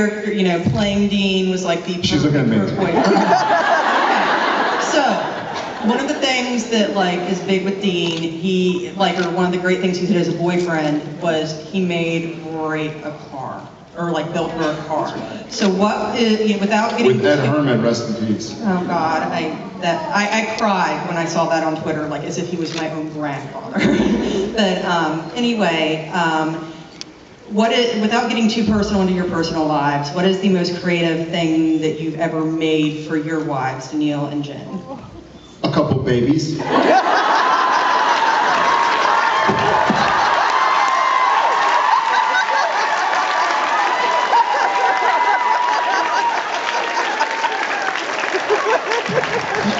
You know, playing Dean was like the She's looking at me. So, one of the things that like is big with Dean, he like, or one of the great things he did as a boyfriend was he made Rory a car, or like built her a car. So what is, you know, without getting With Ed Herman, rest in peace. Oh God, I cried when I saw that on Twitter, like as if he was my own grandfather. But anyway. Without getting too personal into your personal lives, what is the most creative thing that you've ever made for your wives, Danielle and Jen? A couple babies.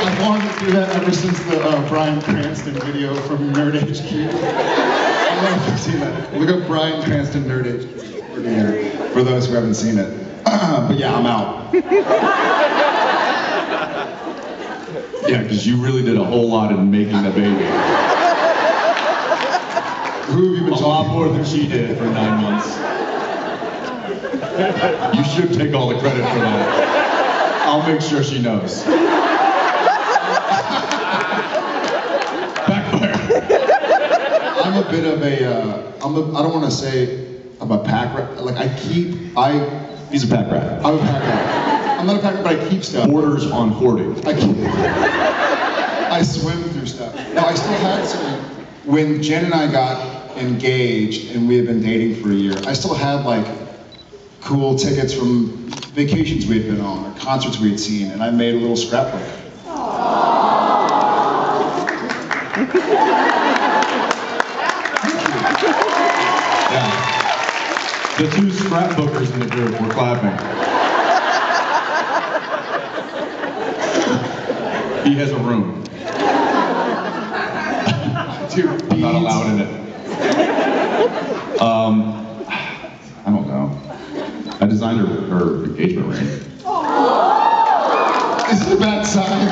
I've wanted to do that ever since the Bryan Cranston video from Nerd HQ. I don't know if you've seen that. Look up Bryan Cranston Nerd HQ for those who haven't seen it. But yeah, I'm out. Yeah, because you really did a whole lot in making the baby. Who have you been A lot talking more than she did for 9 months. You should take all the credit for that. I'll make sure she knows. Backfire. I'm a bit of a, I don't want to say I'm a pack rat. Like He's a pack rat. I'm a pack rat. I'm not a pack rat, but I keep stuff. Borders on hoarding. I swim through stuff. No, I still had some. When Jen and I got engaged and we had been dating for a year, I still had like cool tickets from vacations we had been on or concerts we had seen, and I made a little scrapbook. Yeah. The two scrapbookers in the group were clapping. He has a room. Dude, I'm not allowed in it. I don't know. I designed her engagement ring. Is it a bad sign?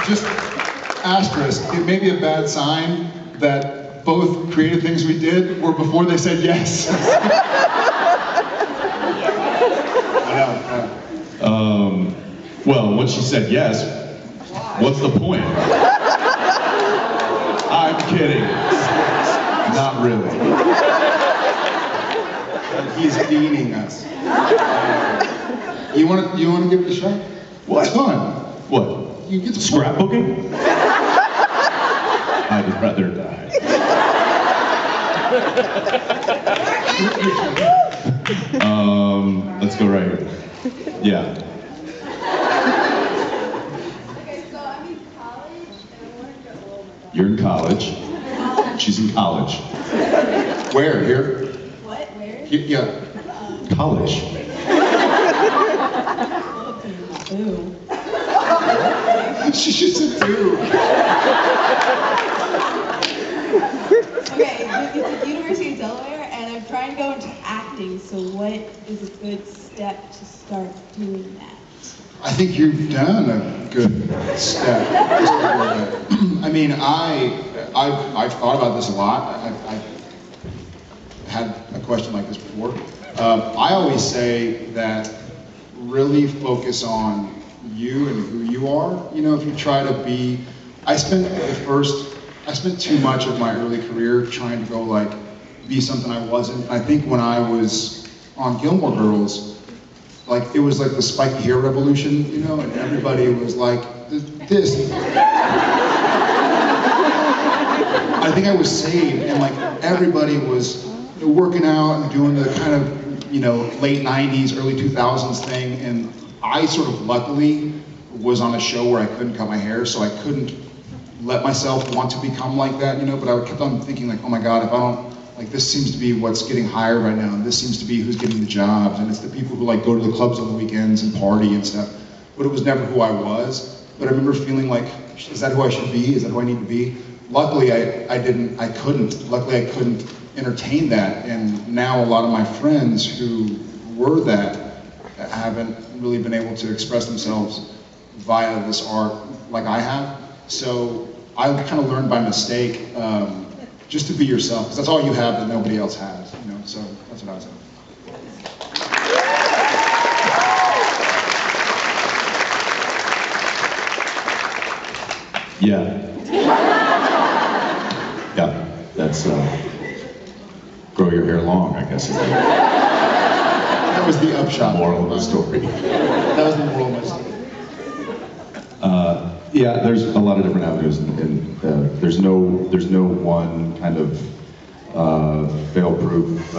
Just asterisk, it may be a bad sign that both creative things we did were before they said yes. I know. Well, when she said yes, what's the point? I'm kidding. Not really. He's beating us. You want to give it a shot? What? It's fun. What? You get to Scrapbooking? I'd rather die. Let's go right here. Yeah. Okay, so I'm in college and I want to go. You're in college. She's in college. Where? Here? What? Where? Yeah. College. Ooh. She should say too. Okay, it's at the University of Delaware, and I'm trying to go into acting. So, what is a good step to start doing that? I think you've done a good step. I mean, I've thought about this a lot. I've had a question like this before. I always say that really focus on you and who you are. You know, if you try to be, I spent too much of my early career trying to go like, be something I wasn't. I think when I was on Gilmore Girls, like it was like the spiky hair revolution, you know, and everybody was like, this. I think I was saved, and like everybody was working out and doing the kind of, you know, late 90s, early 2000s thing, and I sort of luckily was on a show where I couldn't cut my hair, so I couldn't let myself want to become like that, you know, but I kept on thinking like, oh my God, if I don't, like this seems to be what's getting hired right now, and this seems to be who's getting the jobs, and it's the people who like go to the clubs on the weekends and party and stuff, but it was never who I was. But I remember feeling like, is that who I should be? Is that who I need to be? Luckily, I couldn't entertain that, and now a lot of my friends who were that haven't really been able to express themselves via this art like I have. So I kind of learned by mistake, just to be yourself, because that's all you have that nobody else has, you know, so that's what I was saying. Yeah. Yeah, that's, grow your hair long, I guess is the That was the upshot. moral of the story. That was the moral of my story. Yeah, there's a lot of different avenues, and there's no one kind of fail-proof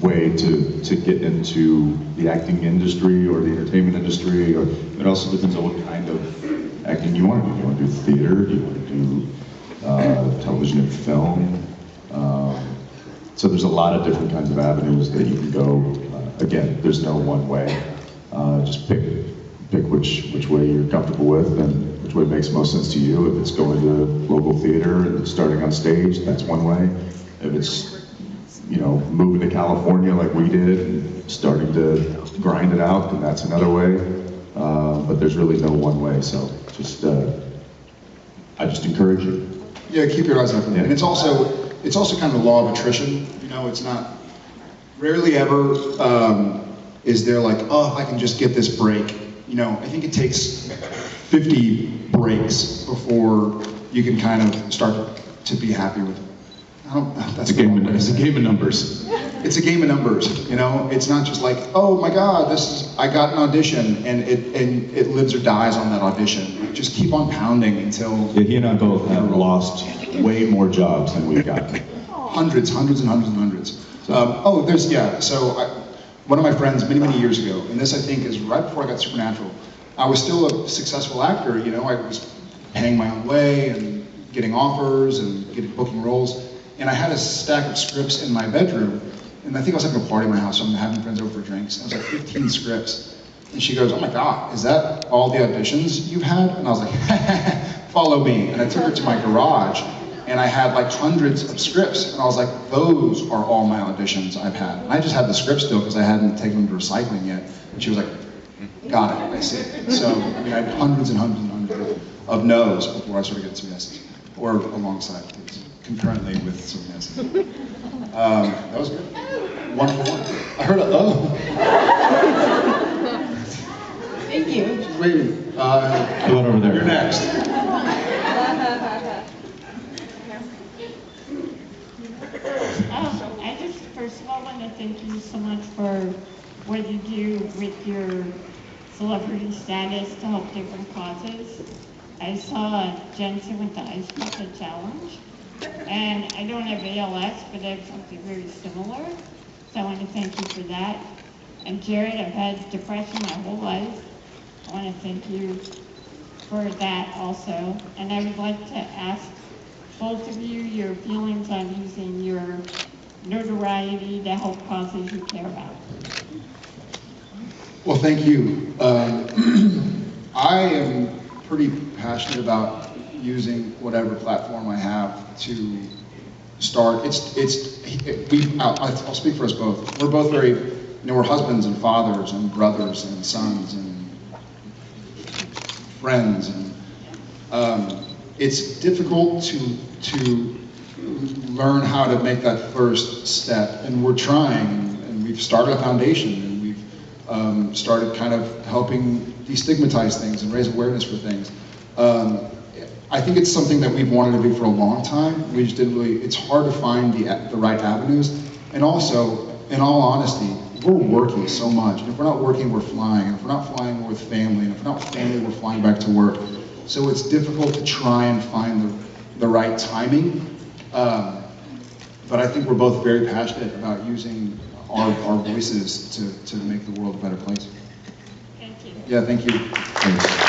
way to get into the acting industry or the entertainment industry. Or it also depends on what kind of acting you want to do. Do you want to do theater? Do you want to do television and film? So there's a lot of different kinds of avenues that you can go. Again, there's no one way. Just pick which way you're comfortable with and which way makes most sense to you. If it's going to local theater and starting on stage, that's one way. If it's, you know, moving to California like we did and starting to grind it out, then that's another way. But there's really no one way. So just, I just encourage you. Yeah, keep your eyes open. Yeah. And it's also kind of the law of attrition. You know, it's not, rarely ever is there like, oh, if I can just get this break. You know, I think it takes 50 breaks before you can kind of start to be happy with it. It's a game of numbers. It's a game of numbers, you know? It's not just like, oh my God, I got an audition and it lives or dies on that audition. Just keep on pounding until... Yeah, he and I both have lost way more jobs than we've gotten. Hundreds and hundreds and hundreds. One of my friends many years ago, and this I think is right before I got Supernatural, I was still a successful actor, you know, I was paying my own way and getting offers and booking roles, and I had a stack of scripts in my bedroom, and I think I was having a party in my house, so I'm having friends over for drinks, and it was like 15 scripts, and she goes, oh my God, is that all the auditions you've had? And I was like, follow me, and I took her to my garage, and I had like hundreds of scripts, and I was like, those are all my auditions I've had. And I just had the scripts still because I hadn't taken them to recycling yet. And she was like, got it, I see. So, I mean, I had hundreds and hundreds and hundreds of no's before I started getting some yeses. Or alongside, concurrently with some yeses. That was good. 1 for 1. I heard a oh. Thank you. She's waving. Come on over there. You're next. I just first of all want to thank you so much for what you do with your celebrity status to help different causes. I saw Jensen with the Ice Pizza Challenge, and I don't have ALS, but I have something very similar, so I want to thank you for that. And Jared, I've had depression my whole life. I want to thank you for that also. And I would like to ask both of you your feelings on using your notoriety to help causes you care about. Well, thank you. I am pretty passionate about using whatever platform I have to start. I'll speak for us both. We're both very, you know, we're husbands and fathers and brothers and sons and friends, and it's difficult to learn how to make that first step, and we're trying, and we've started a foundation, and we've started kind of helping destigmatize things and raise awareness for things. I think it's something that we've wanted to do for a long time. We just didn't really, it's hard to find the right avenues, and also, in all honesty, we're working so much. And if we're not working, we're flying. And if we're not flying, we're with family. And if we're not with family, we're flying back to work. So it's difficult to try and find the right timing. But I think we're both very passionate about using our voices to make the world a better place. Thank you. Yeah, thank you. Thanks.